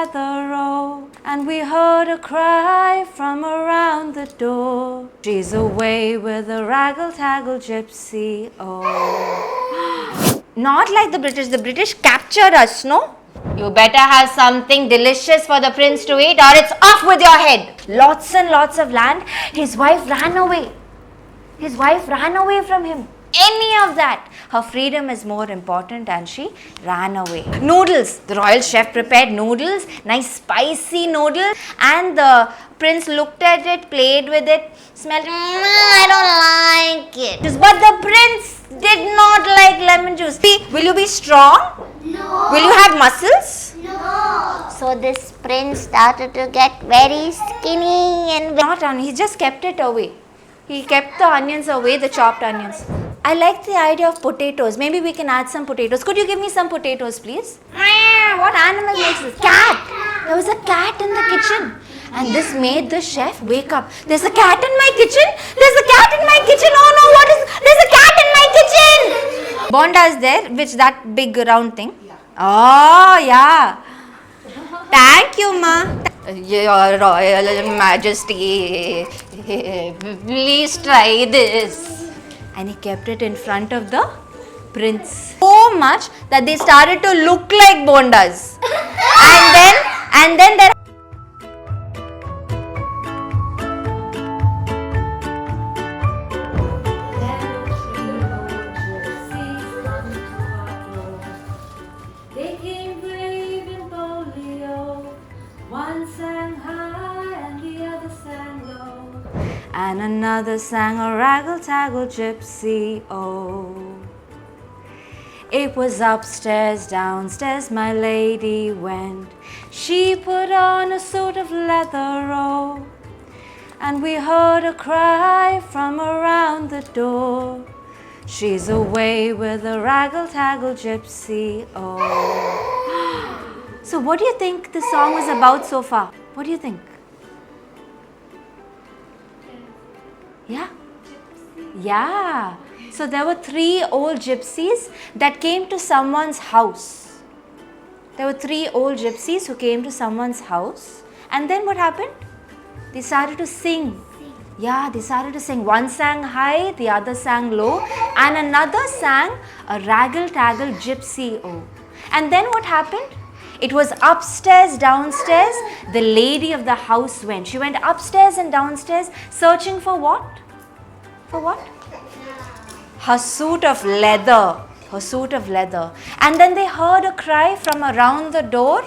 leather robe, and we heard a cry from around the door. She's away with a raggle-taggle gypsy, oh. Not like the British captured us, no? You better have something delicious for the prince to eat, or it's off with your head. Lots and lots of land. His wife ran away. His wife ran away from him. Any of that. Her freedom is more important, and she ran away. Noodles. The royal chef prepared noodles, nice spicy noodles, and the prince looked at it, played with it, smelled, I don't like it. But the prince did not like lemon juice. Will you be strong? No. Will you have muscles? No. So this prince started to get very skinny and he just kept it away. He kept the onions away, the chopped onions. I like the idea of potatoes. Maybe we can add some potatoes. Could you give me some potatoes, please? What animal makes this? Cat. There was a cat in the kitchen. And this made the chef wake up. There's a cat in my kitchen. There's a cat in my kitchen. Oh no, there's a cat in my kitchen. Bonda is there, which that big round thing. Oh, yeah. Thank you, ma. Your Royal Majesty, please try this. And he kept it in front of the prince. So much that they started to look like bondas. and then there. They came brave and boldly, oh. One sang high and the other sang low, and another sang a raggle-taggle gypsy, oh. It was upstairs, downstairs my lady went. She put on a suit of leather robe, and we heard a cry from around the door. She's away with a raggle-taggle gypsy, oh. So what do you think the song was about so far? What do you think? Yeah? Yeah. So there were 3 old gypsies that came to someone's house. There were 3 old gypsies who came to someone's house. And then what happened? They started to sing. Yeah, they started to sing. One sang high, the other sang low, and another sang a raggle-taggle gypsy, oh. And then what happened? It was upstairs, downstairs, the lady of the house went. She went upstairs and downstairs searching for what? For what? Her suit of leather. Her suit of leather. And then they heard a cry from around the door.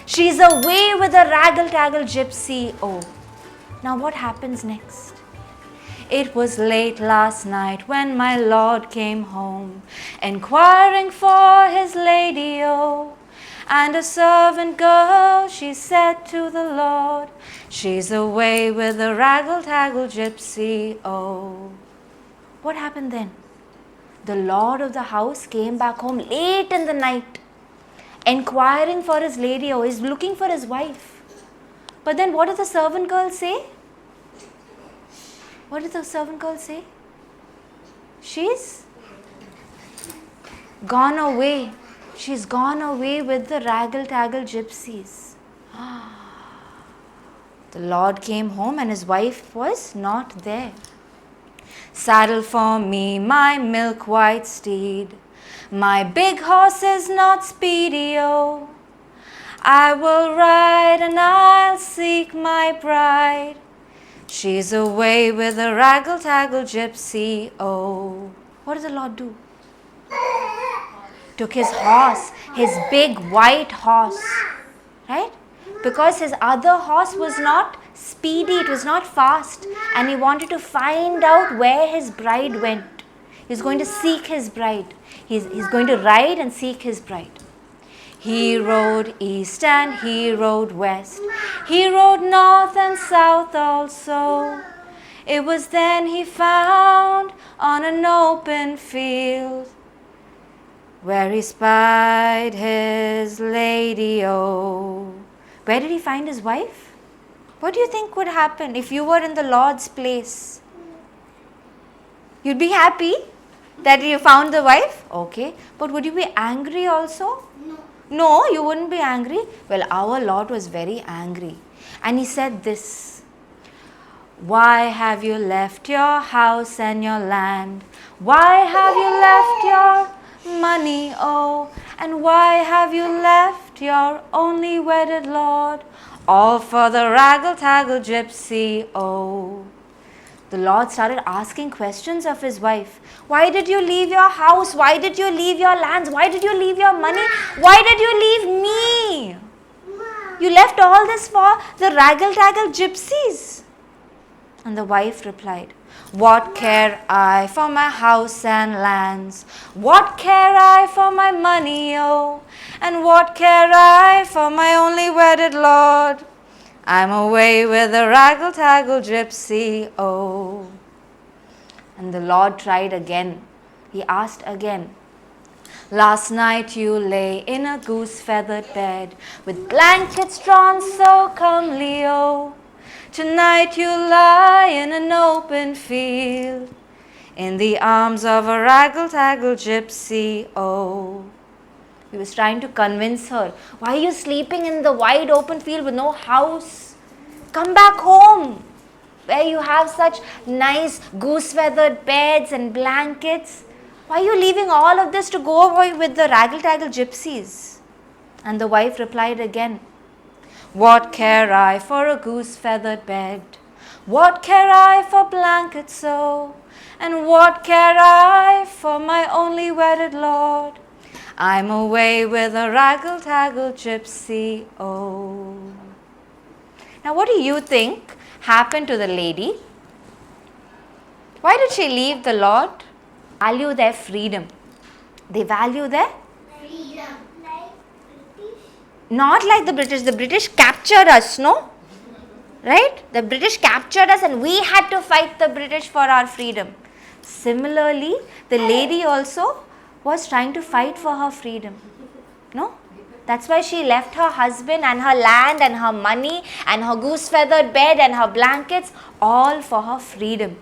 She's away with a raggle-taggle gypsy, oh. Now what happens next? It was late last night when my lord came home, inquiring for his lady, oh. And a servant girl, she said to the lord, she's away with a raggle-taggle gypsy, oh. What happened then? The lord of the house came back home late in the night, inquiring for his lady, oh. He's looking for his wife. But then what did the servant girl say? What did the servant girl say? She's gone away. She's gone away with the raggle-taggle gypsies. The lord came home and his wife was not there. Saddle for me my milk-white steed. My big horse is not speedy, oh. I will ride and I'll seek my bride. She's away with a raggle-taggle gypsy, oh. What did the Lord do? Took his horse, his big white horse, right? Because his other horse was not speedy, it was not fast, and he wanted to find out where his bride went. He's going to seek his bride. He's going to ride and seek his bride. He rode east and he rode west. He rode north and south also. It was then he found on an open field where he spied his lady, oh. Where did he find his wife? What do you think would happen if you were in the Lord's place? You'd be happy that you found the wife? Okay. But would you be angry also? No. No, you wouldn't be angry. Well, our Lord was very angry. And he said this, why have you left your house and your land? Why have you left your money, oh? And why have you left your only wedded Lord? All for the raggle-taggle gypsy, oh. The Lord started asking questions of his wife. Why did you leave your house? Why did you leave your lands? Why did you leave your money? Why did you leave me? You left all this for the raggle-taggle gypsies. And the wife replied, what care I for my house and lands? What care I for my money, oh? And what care I for my only wedded Lord? I'm away with a raggle-taggle gypsy, oh. And the Lord tried again. He asked again, last night you lay in a goose-feathered bed with blankets drawn so comely, oh. Tonight you lie in an open field in the arms of a raggle-taggle gypsy, oh. He was trying to convince her. Why are you sleeping in the wide open field with no house? Come back home where you have such nice goose-feathered beds and blankets. Why are you leaving all of this to go away with the raggle-taggle gypsies? And the wife replied again, what care I for a goose-feathered bed? What care I for blankets so? And what care I for my only wedded Lord? I'm away with a raggle-taggle gypsy, oh. Now what do you think happened to the lady? Why did she leave the Lord? Value their freedom. They value their Freedom. Like British? Not like the British. The British captured us, no? Right? The British captured us and we had to fight the British for our freedom. Similarly, the lady also was trying to fight for her freedom. No? That's why she left her husband and her land and her money and her goose-feathered bed and her blankets, all for her freedom.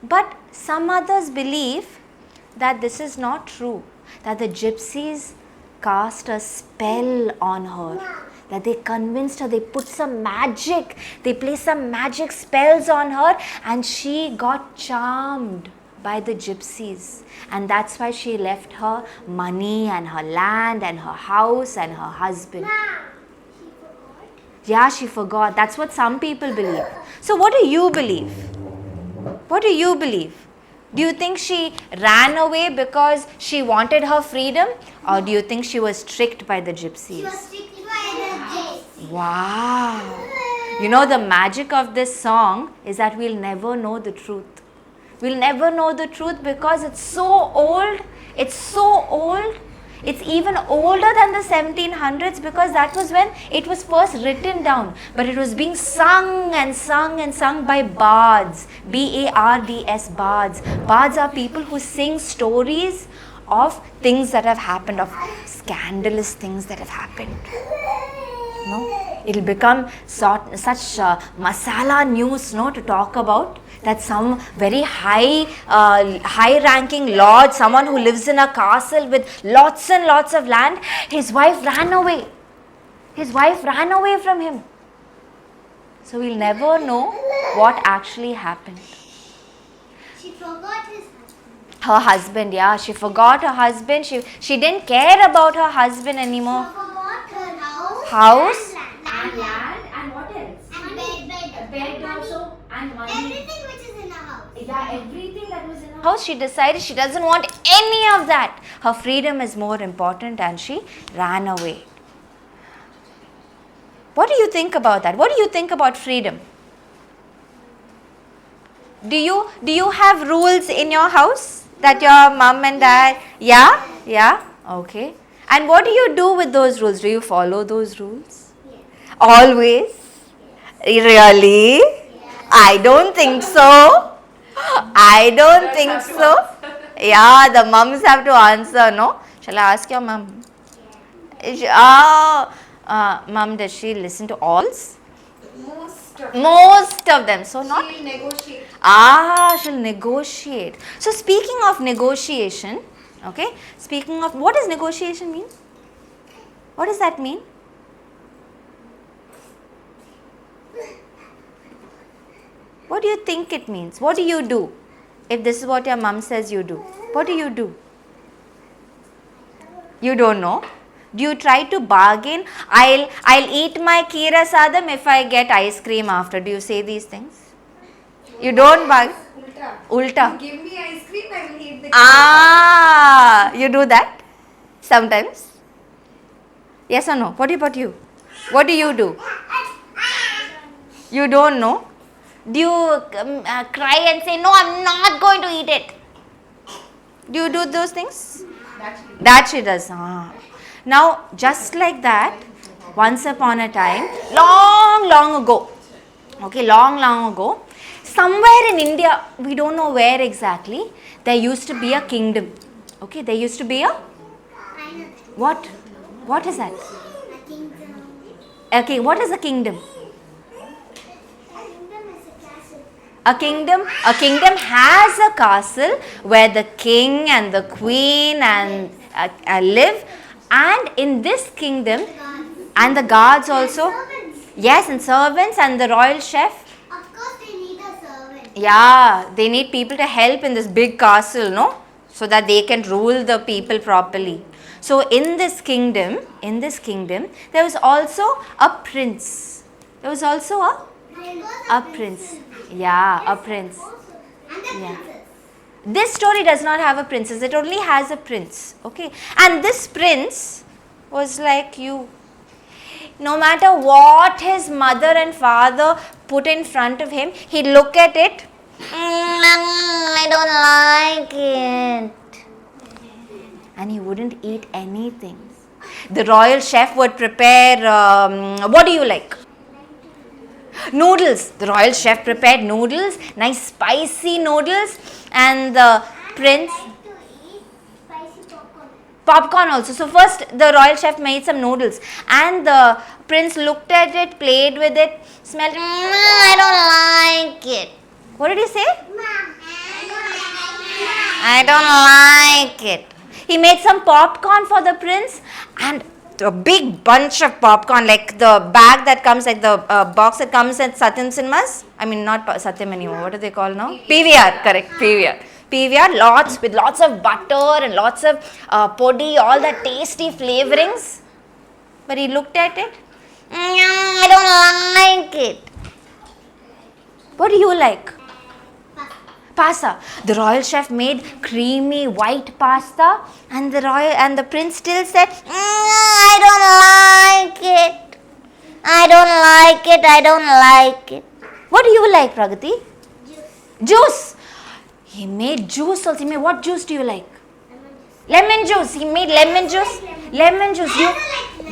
But some others believe that this is not true, that the gypsies cast a spell on her, that they convinced her, they put some magic, they placed some magic spells on her and she got charmed by the gypsies, and that's why she left her money and her land and her house and her husband. She forgot. Yeah, she forgot. That's what some people believe. So what do you believe? What do you believe? Do you think she ran away because she wanted her freedom, or do you think she was tricked by the gypsies? She was tricked by the gypsies. Wow. You know, the magic of this song is that we'll never know the truth. We'll never know the truth because it's so old. It's so old. It's even older than the 1700s because that was when it was first written down. But it was being sung and sung and sung by bards. B-A-R-D-S, bards. Bards are people who sing stories of things that have happened, of scandalous things that have happened. No? It'll become such masala news, no, to talk about. That some very high-ranking lord, someone who lives in a castle with lots and lots of land, his wife ran away. His wife ran away from him. So we'll never know what actually happened. She forgot his husband. Her husband, yeah, she forgot her husband. She didn't care about her husband anymore. She forgot her house. House. And land. And what else? And Bed also and money. Everything which is in the house. Yeah, everything that was in her house, she decided she doesn't want any of that. Her freedom is more important and she ran away. What do you think about that? What do you think about freedom? Do you have rules in your house that your mom and dad? Yeah? Yeah? Okay. And what do you do with those rules? Do you follow those rules? Yes. Always? Really? I don't think so. I don't think so. Yeah, the mums have to answer, no? Shall I ask your mum? Mum, does she listen to all? Most of them. So not? She'll negotiate. She'll negotiate. So speaking of negotiation, Okay. Speaking of, what does negotiation mean? What does that mean? What do you think it means? What do you do? If this is what your mom says you do, what do you do? You don't know. Do you try to bargain? I'll eat my Kira Sadam if I get ice cream after. Do you say these things? You don't bargain. Ulta. Give me ice cream, I will eat the You do that sometimes? Yes or no? What about you? What do you do? You don't know? Do you cry and say, no, I'm not going to eat it? Do you do those things? That she does. Now, just like that, once upon a time, long ago, okay, long ago, somewhere in India, we don't know where exactly, there used to be a kingdom. Okay, there used to be a, what? What is that? A kingdom. Okay, what is a kingdom? A kingdom is a castle. A kingdom has a castle where the king and the queen and live, and in this kingdom, and the guards also, Servants. yes, and servants and the royal chef. Of course, they need a servant. Yeah, they need people to help in this big castle, no? So that they can rule the people properly. So in this kingdom, there was also a prince. There was also a prince. Yeah, a prince. And the Yeah. princess. This story does not have a princess. It only has a prince. Okay. And this prince was like you. No matter what his mother and father put in front of him, he'd look at it. I don't like it. And he wouldn't eat anything. The royal chef would prepare, what do you like? Noodles. The royal chef prepared noodles, nice spicy noodles, and the prince, I like to eat spicy popcorn. popcorn also. So first the royal chef made some noodles and the prince looked at it, played with it, smelled, I don't like it. What did he say? I don't like it. He made some popcorn for the prince and a big bunch of popcorn, like the bag that comes, like the box that comes at Satyam Cinemas. I mean, not Satyam anymore. What do they call now? PVR, correct, PVR. PVR, lots of butter and lots of poddy, all the tasty flavorings. But he looked at it. I don't like it. What do you like? Pasta. The royal chef made creamy white pasta, and the prince still said, I don't like it. I don't like it. What do you like, Pragati? Juice. He made juice also. He made, what juice do you like? Lemon juice. He made lemon juice. Lemon juice.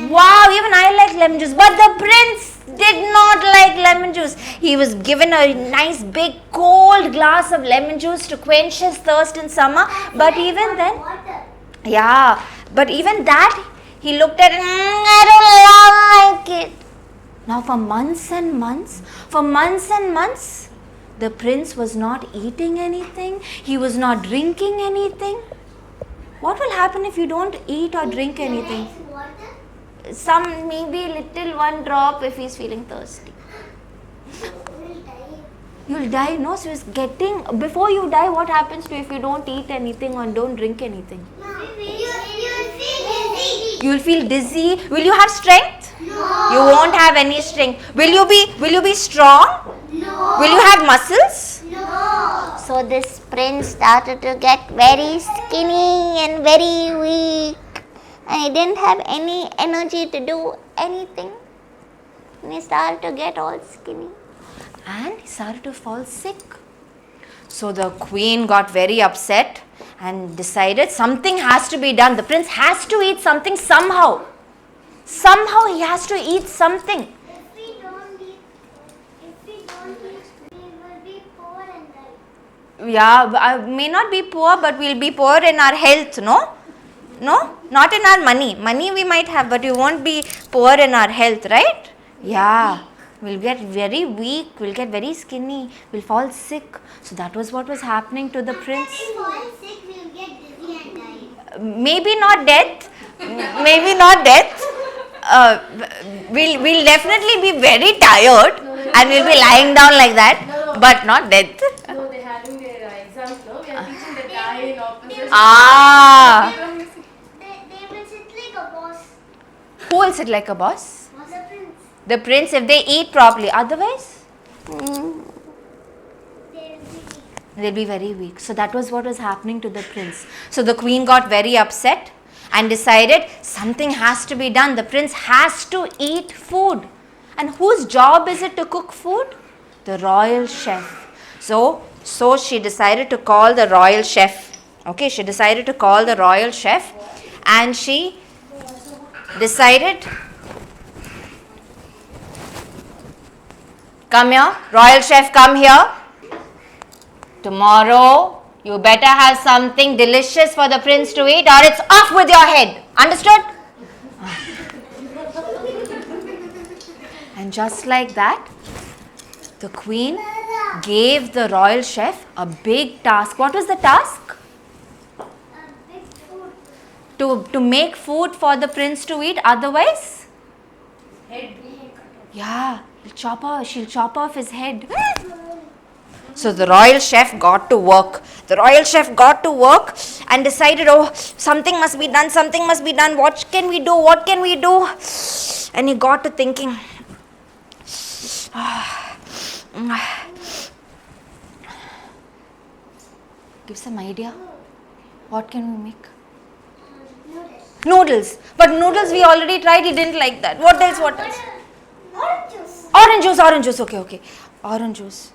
Wow, even I like lemon juice. But the prince did not like lemon juice. He was given a nice big cold glass of lemon juice to quench his thirst in summer. But even then, but even that, he looked at it, I don't like it. Now for months and months, the prince was not eating anything. He was not drinking anything. What will happen if you don't eat or drink anything? Some, maybe little one drop if he's feeling thirsty. You'll die, no? So it's getting, before you die, what happens to you if you don't eat anything or don't drink anything? You'll feel dizzy. Will you have strength? No. You won't have any strength. Will you be strong? No. Will you have muscles? No. So this prince started to get very skinny and very weak. And he didn't have any energy to do anything. And he started to get all skinny. And he started to fall sick. So the queen got very upset and decided something has to be done. The prince has to eat something somehow. Somehow he has to eat something. If we don't eat, we will be poor and die. Yeah, may not be poor, but we'll be poor in our health, no? No? Not in our money. Money we might have, but we won't be poor in our health, right? Yeah. We'll get very weak, we'll get very skinny, we'll fall sick. So that was what was happening to the prince. If we fall sick, we will get dizzy and die. maybe not death, maybe not death. We'll definitely be very tired and we'll be lying down like that, but not death. No, they're having their exams, no? We are teaching the guy in opposition. Ah, They will sit like a boss. who will sit like a boss? The prince. The prince, if they eat properly. Otherwise, They will be they'll be very weak. So that was what was happening to the prince. So the queen got very upset and decided something has to be done. The prince has to eat food. And whose job is it to cook food? The royal chef. So she decided to call the royal chef. Okay, she decided to call the royal chef and she decided, come here, royal chef, come here. Tomorrow, you better have something delicious for the prince to eat or it's off with your head. Understood? And just like that, the queen gave the royal chef a big task. What was the task? big food. To make food for the prince to eat. Otherwise, Head. yeah, she'll chop off his head. So the royal chef got to work. The royal chef got to work and decided, oh, something must be done, something must be done. What can we do? What can we do? And he got to thinking. Give some idea. What can we make? Noodles. But noodles we already tried. He didn't like that. What else? What else? Orange juice. Orange juice. Orange juice. Okay. Orange juice.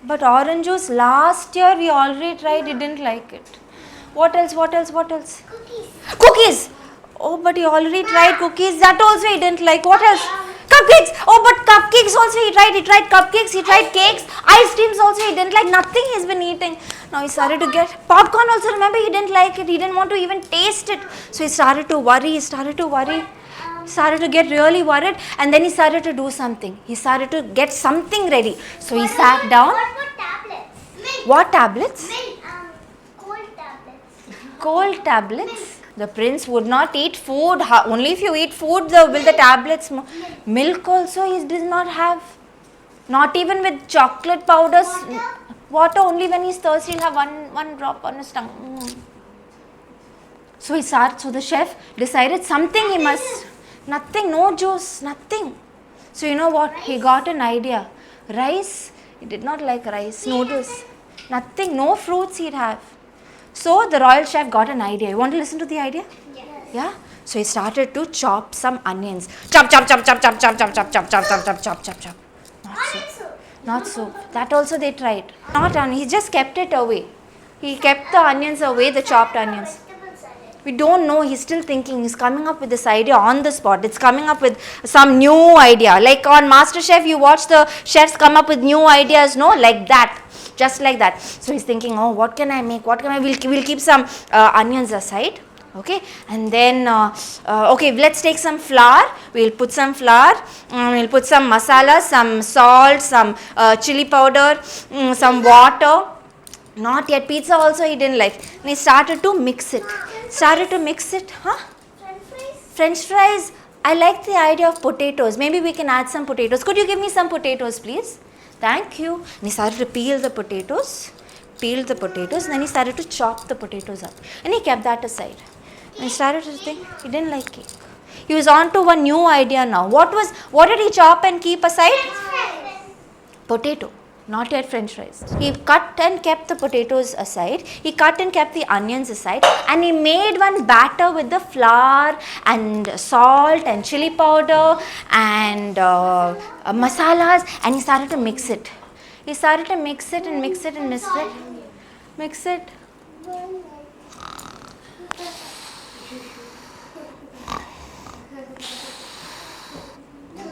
But orange juice last year we already tried. He didn't like it. What else? What else? What else? Cookies. Cookies. Oh, but he already tried cookies. That also he didn't like. What else? Cupcakes. Oh, but cupcakes also he tried. He tried cupcakes. He tried cakes. Ice creams also he didn't like. Nothing he's been eating. Now he started to get popcorn also. Remember, he didn't like it. He didn't want to even taste it. So he started to worry. He started to get really worried, and then he started to do something. He started to get something ready. So he sat down. What tablets? Milk. What tablets? Milk. Cold tablets. Cold tablets. The prince would not eat food. Only if you eat food will the tablets. Milk also he does not have. Not even with chocolate powders. Water only when he's thirsty. He'll have one drop on his tongue. So the chef decided something he must. Nothing, no juice, nothing. So you know what? He got an idea. Rice, he did not like rice. Noodles, nothing, no fruits he'd have. So the royal chef got an idea. You want to listen to the idea? Yes. Yeah? So he started to chop some onions. Chop, chop, chop, chop, chop, chop, chop, chop, chop, chop, chop, chop, chop, chop, chop. Onion soup. Not so. That also they tried. Not onion. He just kept it away. He kept the onions away, the chopped onions. Vegetable salad. We don't know. He's still thinking. He's coming up with this idea on the spot. It's coming up with some new idea. Like on MasterChef, you watch the chefs come up with new ideas. No, like that. Just like that. So he's thinking, oh, what can I make? What can I? We'll keep some onions aside. Okay, and then okay, let's take some flour. We'll put some flour. We'll put some masala, some salt, some chili powder, some water. Not yet. Pizza also he didn't like. And he started to mix it. Huh? French fries. French fries. I like the idea of potatoes. Maybe we can add some potatoes. Could you give me some potatoes, please? Thank you. And he started to peel the potatoes. And then he started to chop the potatoes up. And he kept that aside. And he started to think, he didn't like cake. He was on to one new idea now. What did he chop and keep aside? Potato. Not yet French fries. He cut and kept the potatoes aside. He cut and kept the onions aside. And he made one batter with the flour and salt and chili powder and masalas. And he started to mix it. Mix it.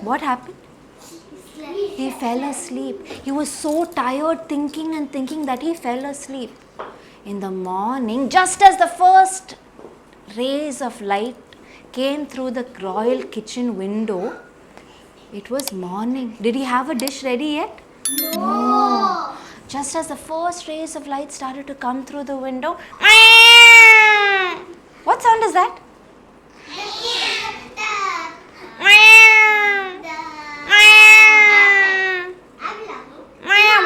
What happened? He fell asleep. He was so tired thinking that he fell asleep. In the morning, just as the first rays of light came through the royal kitchen window, it was morning. Did he have a dish ready yet? No. Just as the first rays of light started to come through the window, sound is that?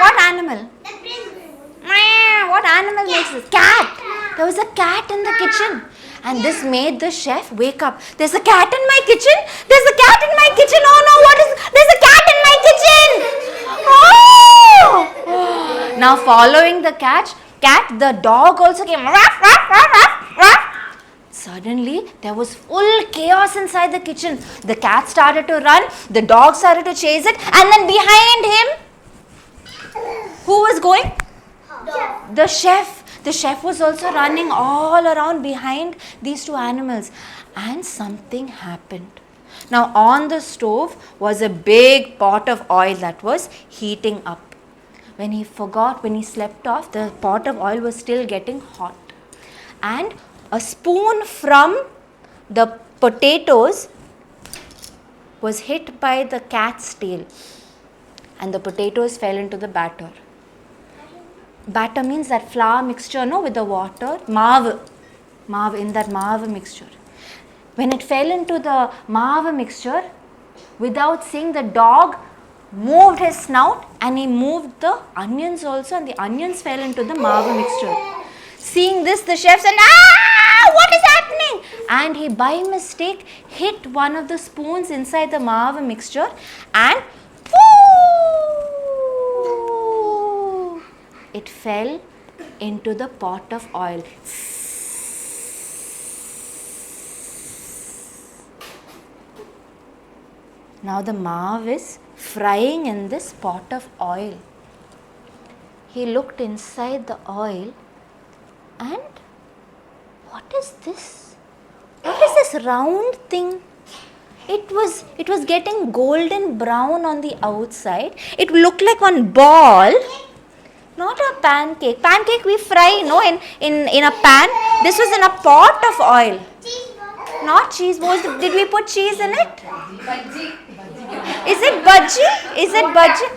What animal? What animal makes this? Cat. There was a cat in the kitchen. And this made the chef wake up. There's a cat in my kitchen. There's a cat in my kitchen. Oh no, what is? There's a cat in my kitchen. Oh! Now following the cat, the dog also came. Ruff, ruff, ruff, ruff, ruff. Suddenly, there was full chaos inside the kitchen. The cat started to run. The dog started to chase it. And then behind him, who was going? The chef. The chef was also running all around behind these two animals. And something happened. Now on the stove was a big pot of oil that was heating up. When he slept off, the pot of oil was still getting hot. And a spoon from the potatoes was hit by the cat's tail. And the potatoes fell into the batter. Batter means that flour mixture, no, with the water. Maav in that maav mixture. When it fell into the maav mixture, without seeing, the dog moved his snout and he moved the onions also, and the onions fell into the maav mixture. Seeing this, the chef said, what is happening? And he by mistake hit one of the spoons inside the maav mixture and it fell into the pot of oil. Now the maav is frying in this pot of oil. He looked inside the oil and what is this? What is this round thing? It was getting golden brown on the outside. It looked like one ball. Not a pancake. Pancake we fry, no, in a pan. This was in a pot of oil. Not cheese. Did we put cheese in it? Is it bhaji? Is it bhaji?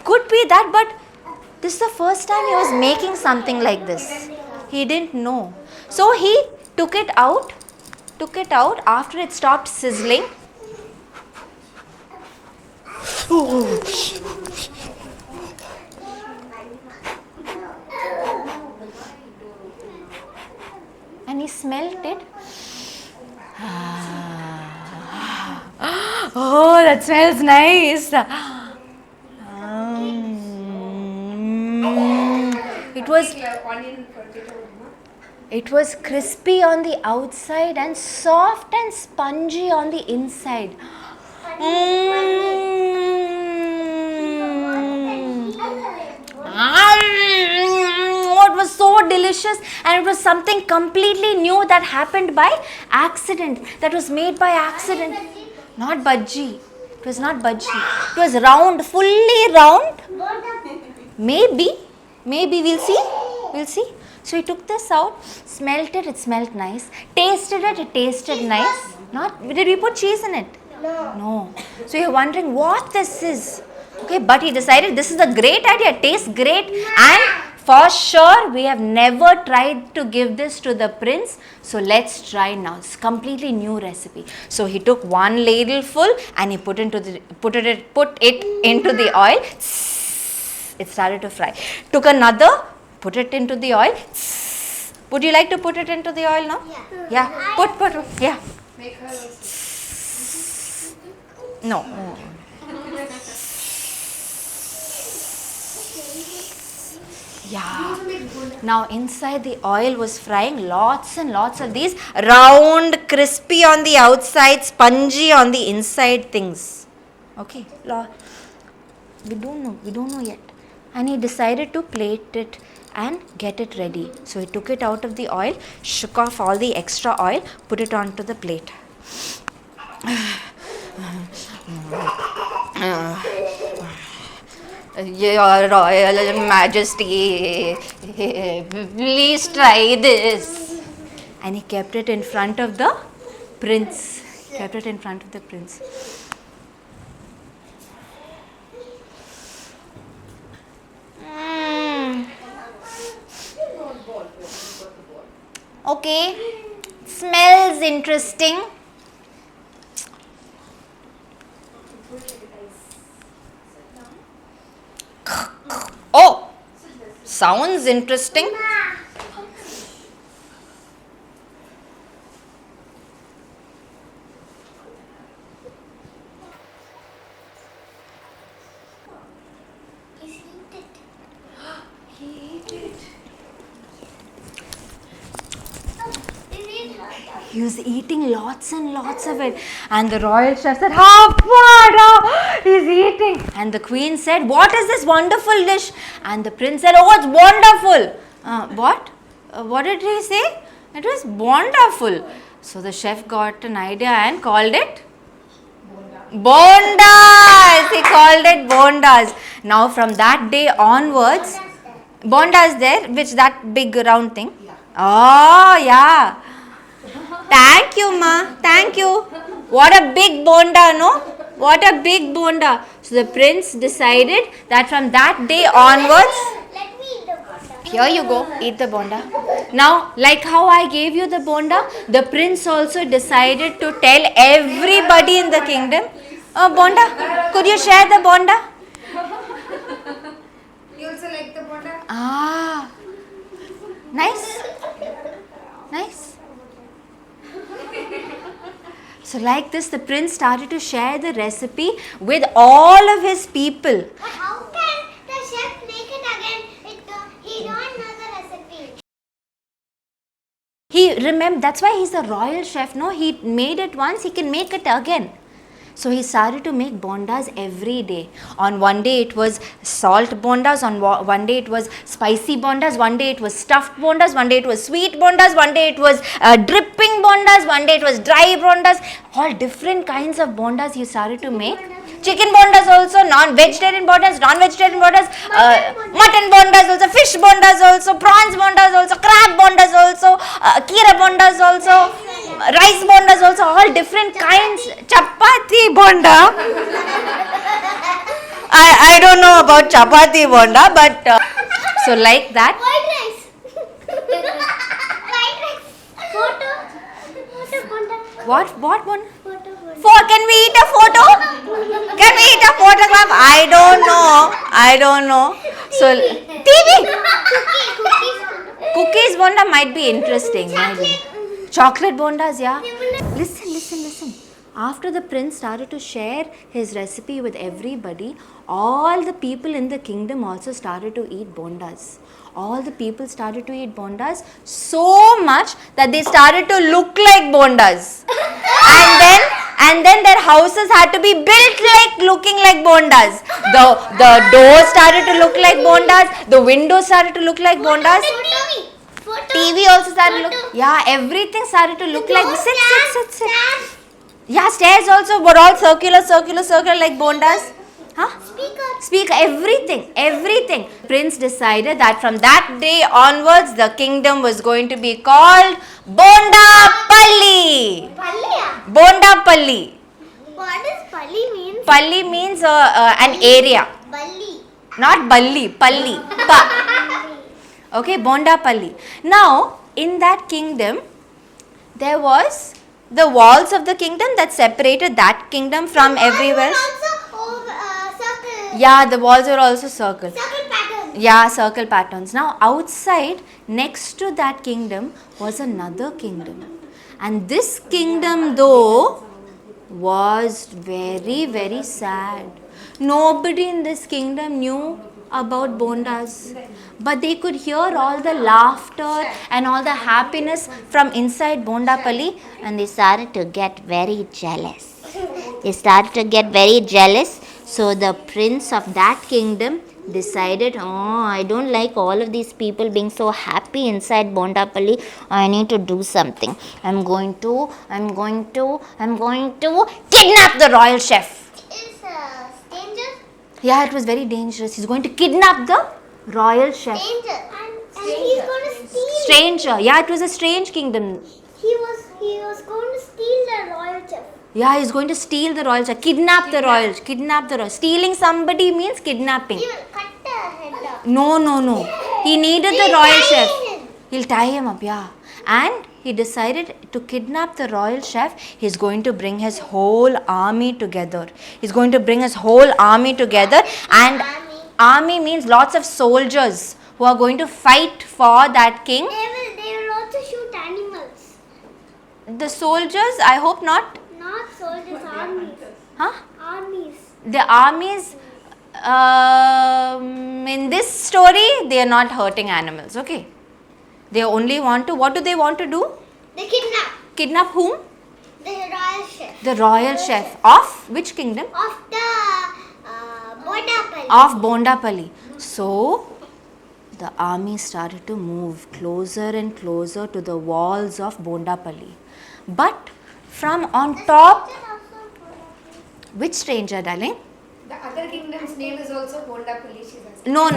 Could be that, but this is the first time he was making something like this. He didn't know. So he took it out after it stopped sizzling. And he smelt it. Oh, that smells nice. It was crispy on the outside and soft and spongy on the inside. It was so delicious, and it was something completely new that happened by accident, that was made by accident. Not bhaji. It was not bhaji. It was round, fully round. Maybe we'll see. So he took this out, smelt it, it smelt nice. Tasted it, it tasted nice. Did we put cheese in it? No. So you're wondering what this is. Okay, but he decided this is a great idea, it tastes great, and for sure we have never tried to give this to the prince. So let's try now. It's a completely new recipe. So he took one ladleful and he put it into the oil. It started to fry. Took another, put it into the oil. Would you like to put it into the oil now? Yeah. Put. Yeah. Make her No. Yeah. Now inside the oil was frying lots and lots of these round, crispy on the outside, spongy on the inside things. Okay. We don't know yet. And he decided to plate it and get it ready. So he took it out of the oil, shook off all the extra oil, put it onto the plate. Your Royal Majesty, please try this. And he kept it in front of the prince. Okay. interesting. Oh, sounds interesting. He was eating lots and lots of it. And the royal chef said, "Hapada, he's eating." And the queen said, "What is this wonderful dish?" And the prince said, "Oh, it's wonderful." What? What did he say? It was wonderful. So the chef got an idea and called it Bondas. He called it Bondas. Now from that day onwards, Bondas there, which that big round thing. Oh, yeah. Thank you, ma. Thank you. What a big bonda, no? What a big bonda. So the prince decided that from that day onwards, Let me eat the bonda. here you go, eat the bonda. Now, like how I gave you the bonda, the prince also decided to tell everybody in the kingdom, "Oh, bonda, could you share the bonda?" You also like the bonda? Ah, nice. Nice. So like this, the prince started to share the recipe with all of his people. But how can the chef make it again? He don't know the recipe. That's why he's a royal chef, no? He made it once, he can make it again. So he started to make bondas every day. On one day it was salt bondas, on one day it was spicy bondas, one day it was stuffed bondas, one day it was sweet bondas, one day it was dripping bondas, one day it was dry bondas. All different kinds of bondas he started to make. Chicken bondas also, non-vegetarian bondas, non-vegetarian bondas, mutton bondas also, fish bondas also, prawns bondas also, crab bondas also, kira bondas also, rice bondas also, all different kinds. Chapati bonda. I don't know about chapati bonda, but so like that. White rice. White rice. Photo bonda. What one? Photo bonda. Can we eat a photo? Can we eat a photograph? I don't know. So TV. Cookies bonda might be interesting. Maybe. Chocolate bondas, yeah. Listen. After the prince started to share his recipe with everybody, all the people in the kingdom also started to eat bondas. All the people started to eat bondas so much that they started to look like bondas. And then their houses had to be built like looking like bondas. The doors started to look like bondas. The windows started to look like bondas. TV also started to look. Yeah, everything started to look like. Sit. Yeah, stairs also were all circular like bondas. Huh? Speaker, everything. Prince decided that from that day onwards, the kingdom was going to be called Bondapalli. Bondapalli. What does Palli mean? Palli means an area. Balli. Not Balli, Palli. Okay, Bondapalli. Now, in that kingdom, there was the walls of the kingdom that separated that kingdom from everywhere. Circle. Yeah, the walls were also circle. Circle pattern. Yeah, circle patterns. Now, outside, next to that kingdom, was another kingdom. And this kingdom, though, was very, very sad. Nobody in this kingdom knew about bondas, but they could hear all the laughter and all the happiness from inside Bondapalli, And they started to get very jealous. So the prince of that kingdom decided, I don't like all of these people being so happy inside Bondapalli. I need to do something. I'm going to kidnap the royal chef. Is danger? Yeah, it was very dangerous. He's going to kidnap the royal chef. Danger. And he's going to steal. Stranger. Yeah, it was a strange kingdom. He was going to steal the royal chef. Yeah, he's going to steal the royal chef. Kidnap the royal. Stealing somebody means kidnapping. He will cut the head off. No. He needed the royal chef. Him. He'll tie him up, yeah. And he decided to kidnap the royal chef. He's going to bring his whole army together. He's going to bring his whole army together, and army means lots of soldiers who are going to fight for that king. They will also shoot animals. The soldiers, I hope not. Not soldiers, armies. Huh? Armies. The armies, in this story, they are not hurting animals, okay? They only want to, what do they want to do? They kidnap Kidnap whom? the royal chef. The royal chef of which kingdom? Of the Bodapalli. Of Bondapalli. So, the army started to move closer and closer to the walls of Bondapalli. But from on top, which stranger, darling? The other kingdom's name is also Bondapalli, she's asking. No,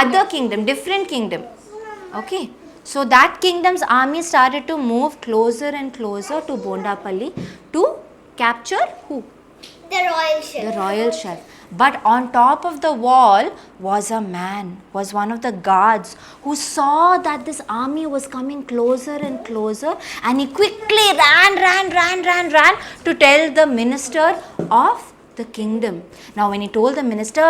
other kingdom, different kingdom. Okay. So that kingdom's army started to move closer and closer to Bondapalli to capture who? The royal chef. The royal chef. But on top of the wall was a man, was one of the guards who saw that this army was coming closer and closer, and he quickly ran to tell the minister of the kingdom. Now when he told the minister,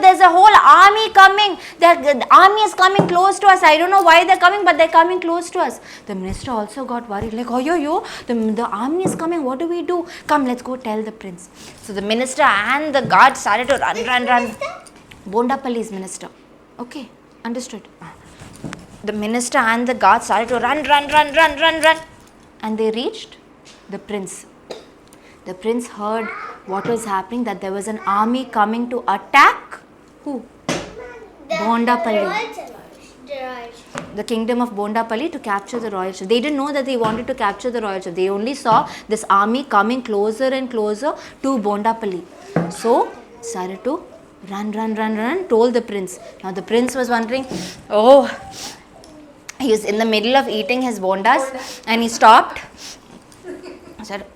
there's a whole army coming. The army is coming close to us. I don't know why they're coming, but they're coming close to us. The minister also got worried, like, oh, the army is coming. What do we do? Come, let's go tell the prince. So the minister and the guard started to run. Bondapalli's minister. Okay, understood. The minister and the guard started to run. And they reached the prince. The prince heard what was happening, that there was an army coming to attack who? Bondapalli. The kingdom of Bondapalli, to capture the royal chef. They didn't know that they wanted to capture the royal chef. They only saw this army coming closer and closer to Bondapalli. So, started to run, told the prince. Now the prince was wondering, he was in the middle of eating his bondas and he stopped. He said,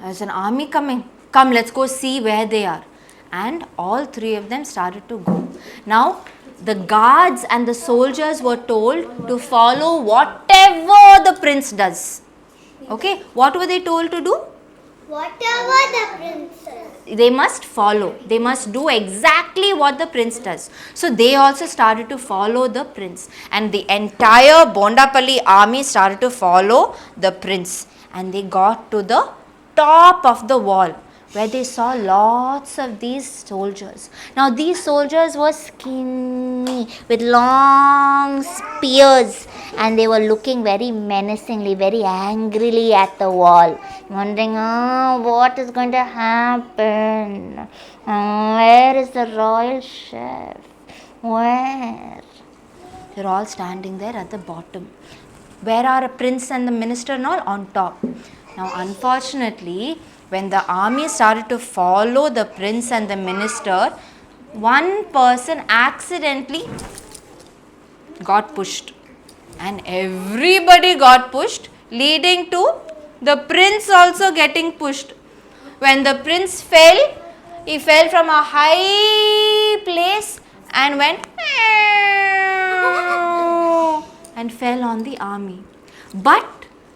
there's an army coming. Come, let's go see where they are. And all three of them started to go. Now, the guards and the soldiers were told to follow whatever the prince does. Okay, what were they told to do? Whatever the prince says. They must follow. They must do exactly what the prince does. So they also started to follow the prince. And the entire Bondapalli army started to follow the prince. And they got to the top of the wall, where they saw lots of these soldiers. Now these soldiers were skinny with long spears, and they were looking very menacingly, very angrily at the wall, wondering, what is going to happen? Where is the royal chef? Where? They're all standing there at the bottom. Where are a prince and the minister and all? On top. Now unfortunately, when the army started to follow the prince and the minister, one person accidentally got pushed. And everybody got pushed, leading to the prince also getting pushed. When the prince fell, he fell from a high place and went and fell on the army. But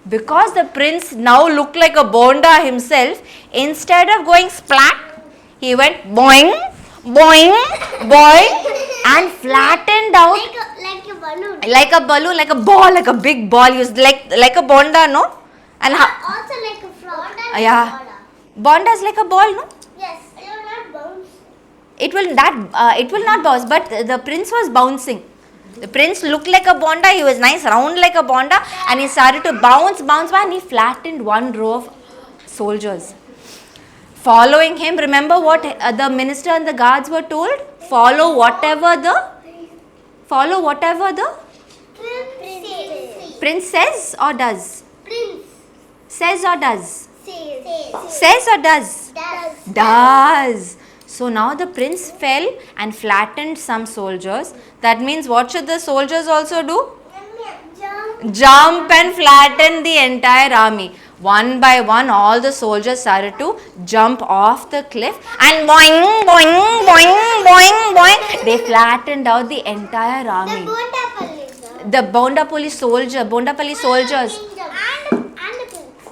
because the prince now looked like a bonda himself, instead of going splat, he went boing, boing, boing, and flattened out Like a balloon. like a balloon, like a ball, like a big ball. He was like a bonda, no? And Also like a frog. yeah, bonda is like a ball, no? Yes. It will not bounce. It will not bounce, but the prince was bouncing. The prince looked like a bonda. He was nice, round like a bonda, and he started to bounce, and he flattened one row of soldiers. Following him, remember what the minister and the guards were told? Follow whatever the prince says or does. Prince Says or does. says. Says or does. Does. Does. So now the prince fell and flattened some soldiers. That means what should the soldiers also do? Jump and flatten the entire army. One by one, all the soldiers started to jump off the cliff and boing, boing, boing, boing, boing. They flattened out the entire army. The Bondapalli soldiers. And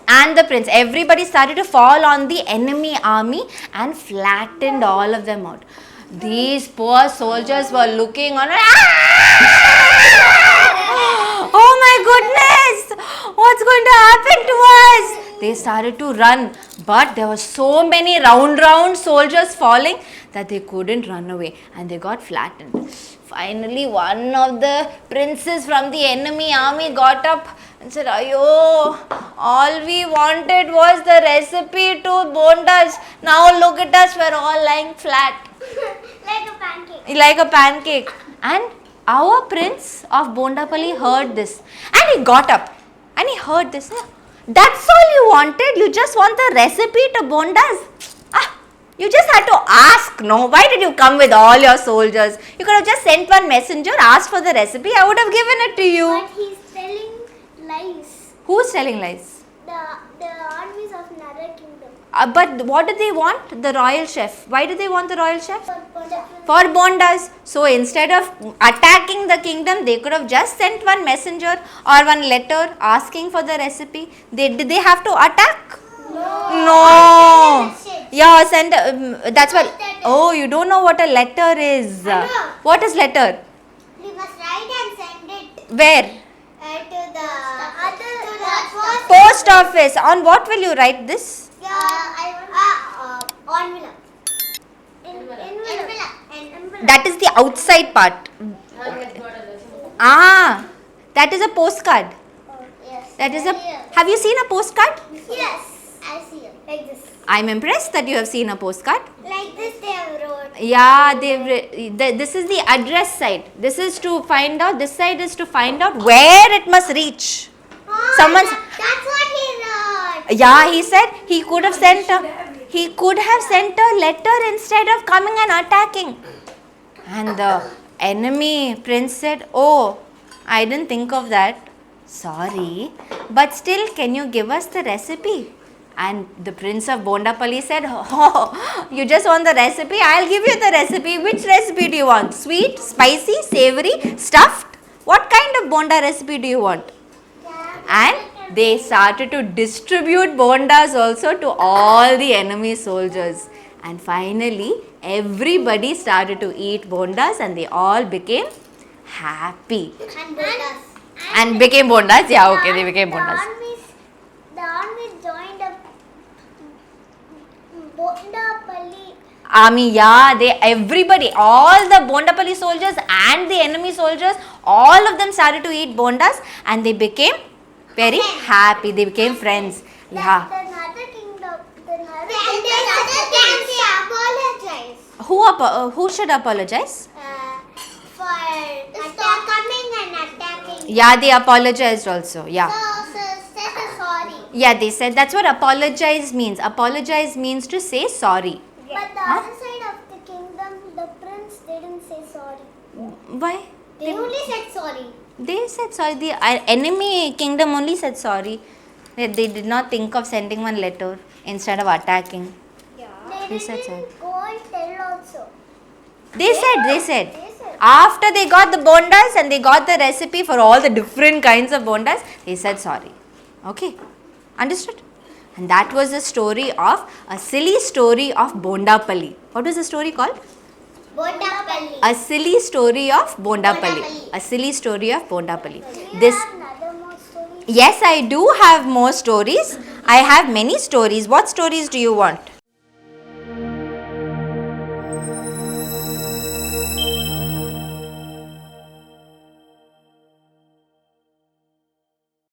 And the prince, everybody started to fall on the enemy army and flattened all of them out. These poor soldiers were looking on. Oh my goodness! What's going to happen to us? They started to run, but there were so many round soldiers falling that they couldn't run away and they got flattened. Finally, one of the princes from the enemy army got up and said, Ayo, all we wanted was the recipe to bondas. Now look at us, we're all lying flat. like a pancake. Like a pancake. And our prince of Bondapalli heard this. And he got up. And he heard this. That's all you wanted? You just want the recipe to bondas? You just had to ask, no? Why did you come with all your soldiers? You could have just sent one messenger, asked for the recipe. I would have given it to you. But he's telling lies. Who's telling lies? The armies of another kingdom. But what did they want? The royal chef. Why did they want the royal chef? For For bondas. So instead of attacking the kingdom, they could have just sent one messenger or one letter asking for the recipe. Did they have to attack? No. Yeah, send. That's what. Oh, you don't know what a letter is. know. What is letter? we must write and send it Where? to the other Post office. On what will you write this? envelope. Envelope. That is the outside part. Ah, that is a postcard. Yes. That is a. Have you seen a postcard? Yes. I see it. Like this. I'm impressed that you have seen a postcard. Like this they have wrote. Yeah, this is the address side. This is to find out. This side is to find out where it must reach. Someone's. That's what he wrote. Yeah, he said he could have sent a letter instead of coming and attacking. And the enemy prince said, "Oh, I didn't think of that. Sorry, but still, can you give us the recipe?" And the prince of Bondapalli said, "Oh, you just want the recipe? I'll give you the recipe. Which recipe do you want? Sweet, spicy, savory, stuffed? What kind of bonda recipe do you want?" And they started to distribute bondas also to all the enemy soldiers. And finally, everybody started to eat bondas and they all became happy. And bondas. And became bondas? Yeah, okay, they became bondas. The armies joined a Bondapalli. Army, yeah, everybody, all the Bondapalli soldiers and the enemy soldiers, all of them started to eat bondas and they became very happy. They became friends. Yeah. The another kingdom. They apologize. Who should apologize? For coming and attacking. Yeah, they apologized also. Yeah. So said sorry. Yeah, they said that's what apologize means. Apologize means to say sorry. But the other side of the kingdom, the prince didn't say sorry. Why? They only said sorry. They said sorry. The enemy kingdom only said sorry. They did not think of sending one letter instead of attacking. They said didn't sorry. go and tell also. They said. They said. After they got the bondas and they got the recipe for all the different kinds of bondas, they said sorry. Okay. Understood? And that was the story of a silly story of Bondapalli. What was the story called? Bondapalli. A silly story of Bondapalli. Bondapalli. A silly story of Bondapalli. Do you This. have another more story? Yes, I do have more stories. I have many stories. What stories do you want?